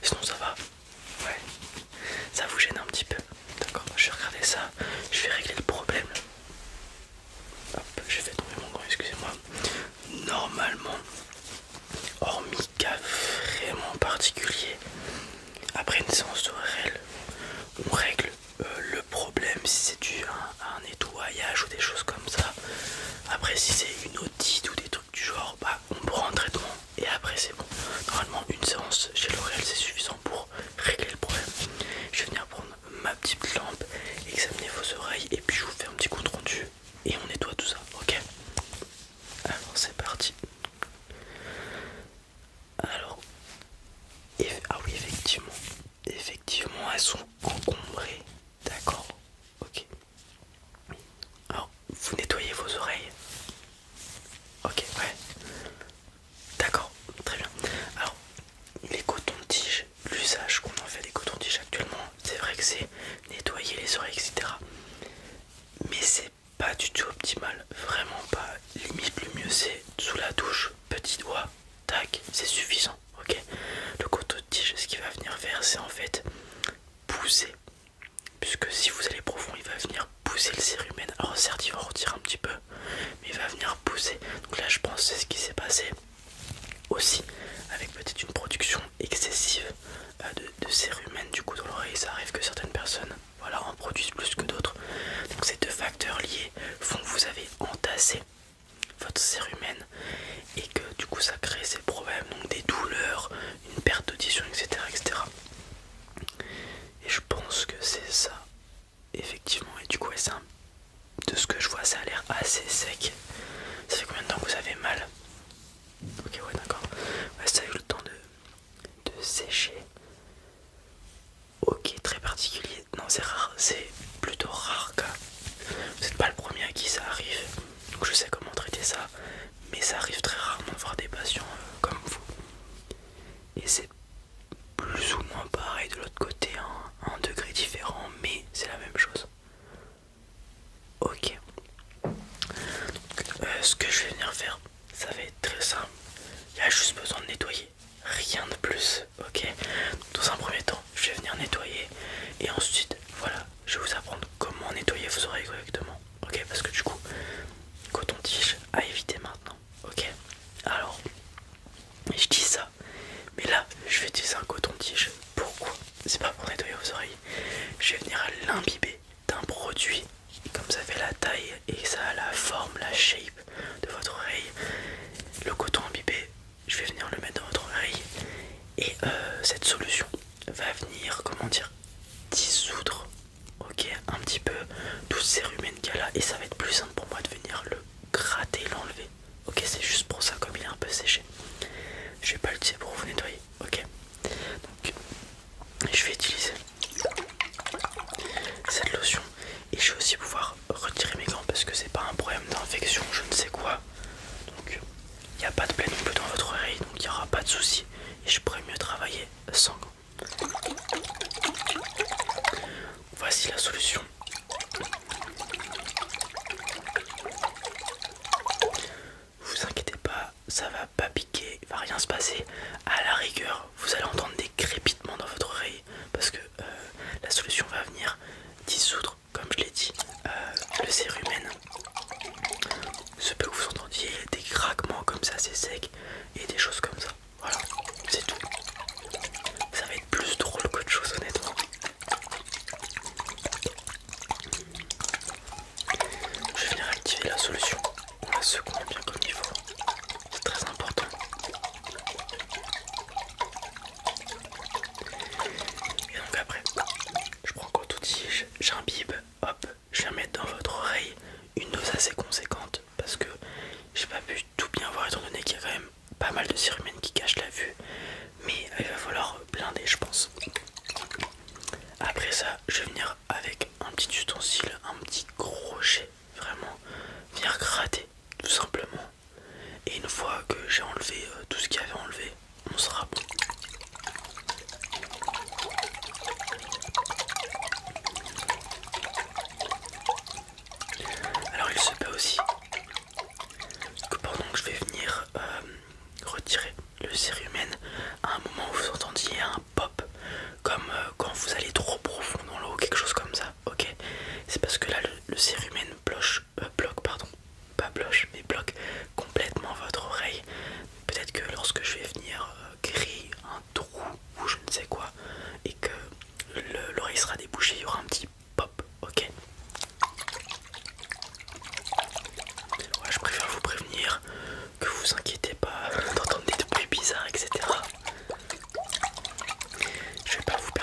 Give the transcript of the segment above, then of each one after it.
Sinon ça va? Ouais. Ça vous gêne un petit peu? D'accord, je vais regarder ça. Je vais régler le problème. Hop, j'ai fait tomber mon gant, excusez-moi. Normalement, hormis cas vraiment particulier, après une séance de réel, on règle le problème si c'est dû à un nettoyage ou des choses comme ça. Après, si c'est une otite ou des trucs du genre, bah on prend un traitement et après c'est bon. Normalement, une séance chez L'Oréal c'est suffisant pour régler le problème. Je vais venir prendre ma petite lampe, examiner vos oreilles et puis je vous fais un petit compte rendu et on nettoie tout ça, ok? Alors c'est parti. Alors, ah oui, effectivement elles sont encombrées, d'accord, ok. Alors, vous nettoyez vos oreilles? Ok, ouais. D'accord, très bien. Alors, les cotons-tiges, l'usage qu'on en fait des cotons-tiges actuellement, c'est vrai que c'est nettoyer les oreilles, etc. Mais c'est pas du tout optimal, vraiment pas. Limite, le mieux c'est sous la douche, petit doigt, tac, c'est suffisant, ok. Le coton-tige, ce qu'il va venir faire, c'est en fait pousser. Puisque si vous allez profond, il va venir pousser le cérumen. Alors certes, il va en retirer un petit peu, mais il va venir pousser. Donc là, je pense que c'est ce qui s'est passé aussi, avec peut-être une production excessive de cérumen du coup dans l'oreille. Ça arrive que certaines personnes, voilà, en produisent plus que d'autres. Donc ces deux facteurs liés font que vous avez entassé votre cérumen et que du coup ça crée ces problèmes, donc des douleurs, une perte d'audition, etc., etc. Et je pense que c'est ça, effectivement. Et du coup, ouais, de ce que je vois, ça a l'air assez sec. Ça fait combien de temps que vous avez mal? Ok, ouais, d'accord. Ouais, ça a eu le temps de sécher. Ok, très particulier. Non, c'est rare, c'est plutôt rare que vous n'êtes pas le premier à qui ça arrive. Donc je sais comment traiter ça, mais ça arrive très rarement de voir des patients comme vous. Et c'est plus ou moins pareil de l'autre côté, un degré différent, mais c'est la même chose. Ok. Donc, ce que je vais venir faire, ça va être très simple. Il y a juste besoin de nettoyer, rien de plus, ok. Dans un premier temps, je vais venir nettoyer et ensuite, voilà, je vais vous apprendre comment nettoyer vos oreilles correctement, ok. Parce que du coup, coton-tige à éviter maintenant, ok. Alors, je dis ça, mais là, je vais utiliser un coton-tige. Pourquoi? C'est pas pour nettoyer vos oreilles. Je vais venir l'imbiber d'un produit, comme ça fait la taille et ça a la forme, la shape de votre oreille. Le coton imbibé, je vais venir le mettre dans votre oreille et cette solution va venir, comment dire, dissoudre, ok, un petit peu tout ce cérumen qu'il y a là et ça va être plus simple pour moi de venir le gratter, l'enlever. Ok, c'est juste pour ça, comme il est un peu séché. Je vais pas l'utiliser pour vous nettoyer, ok. Donc, je vais utiliser cette lotion et je vais aussi pouvoir retirer mes gants parce que c'est pas un problème d'infection, je ne sais quoi. Donc, il n'y a pas de plaie non plus dans votre oreille, donc il n'y aura pas de souci et je pourrais mieux travailler sans gants. Voici la solution.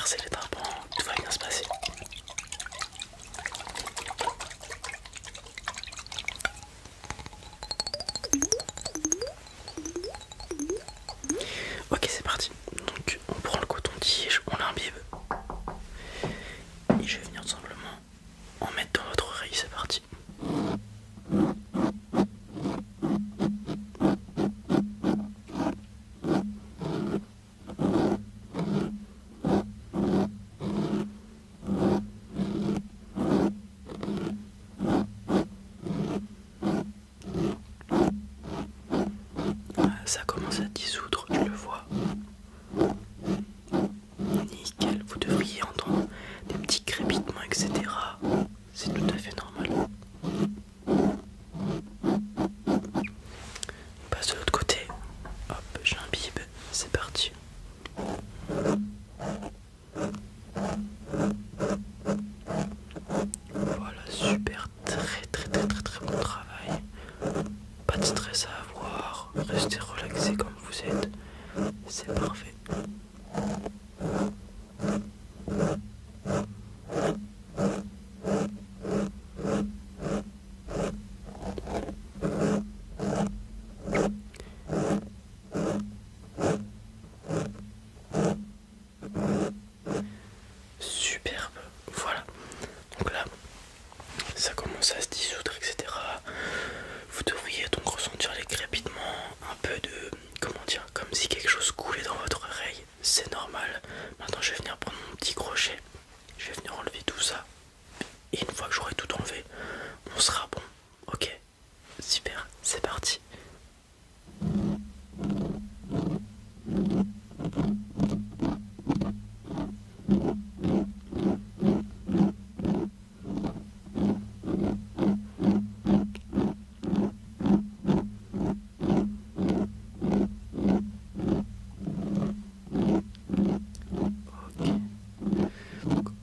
serrer les tympans, tout va bien se passer. Ok, c'est parti. Donc on prend le coton-tige, on l'imbibe. Et je vais venir tout simplement en mettre dans votre oreille, c'est parti. Ça commence à dissoudre, je le vois. Nickel, vous devriez entendre des petits crépitements, etc. C'est tout à fait normal. On passe de l'autre côté. Hop, j'imbibe, c'est parti. Voilà, super, très bon travail. Pas de stress à avoir, restez relaxé comme vous êtes, c'est parfait. Superbe, voilà. Donc là, ça commence à se dissoudre, etc. Vous devriez donc ressentir les crépitements, un peu de, comment dire, comme si quelque chose coulait dans votre oreille. C'est normal. Maintenant, je vais venir prendre mon petit crochet. Je vais venir enlever tout ça. Et une fois que j'aurai tout enlevé, on sera bon. Ok, super, c'est parti.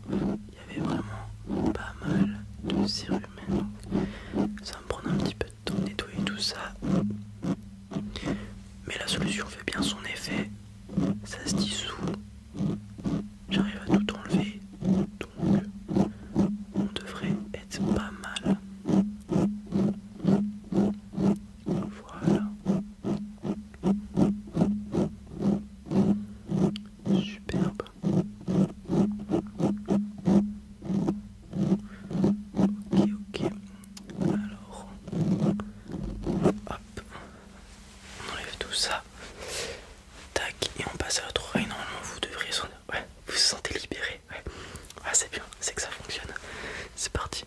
Il y avait vraiment pas mal de cérumen, donc ça va me prendre un petit peu de temps de nettoyer tout ça. Mais la solution fait bien son effet, ça se dissout, j'arrive à tout enlever, donc on devrait être pas mal. Voilà. Superbe. Ok. Alors, hop, on enlève tout ça. Tac, et on passe à l'autre oreille. Normalement, vous devriez ouais, vous vous sentez libéré. Ouais. Ah, c'est bien, c'est que ça fonctionne. C'est parti.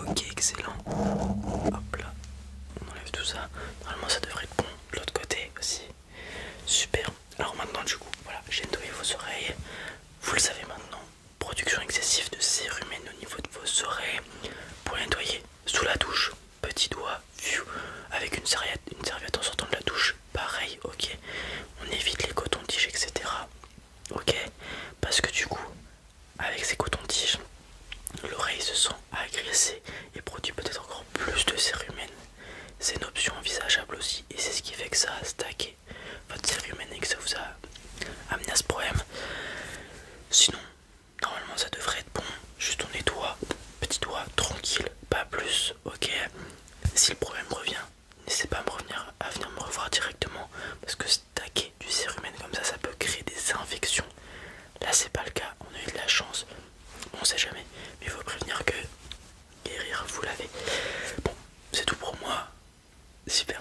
Ok, excellent. Hop là, on enlève tout ça. Normalement, ça devrait être bon de l'autre côté aussi. Super. Alors maintenant, du coup, voilà, j'ai nettoyé vos oreilles. Vous le savez maintenant, production excessive de cérumen au niveau de vos oreilles. Pour nettoyer sous la douche, petit doigt, avec une serviette en sortant de la douche. Pareil, ok. On évite les cotons-tiges, etc. Ok. Parce que du coup, avec ces cotons-tiges, l'oreille se sent agressée et produit peut-être encore plus de cérumen. C'est une option envisageable aussi et c'est ce qui fait que ça a stacké votre cérumen et que ça vous a amené à ce problème. Sinon, normalement ça devrait être bon. Juste on nettoie, petit doigt, tranquille, pas plus, ok. Si le problème revient, n'hésitez pas à venir me revoir directement parce que stacker du cérumen comme ça peut créer des infections. Là c'est pas le cas, on a eu de la chance, on sait jamais, mais il faut super.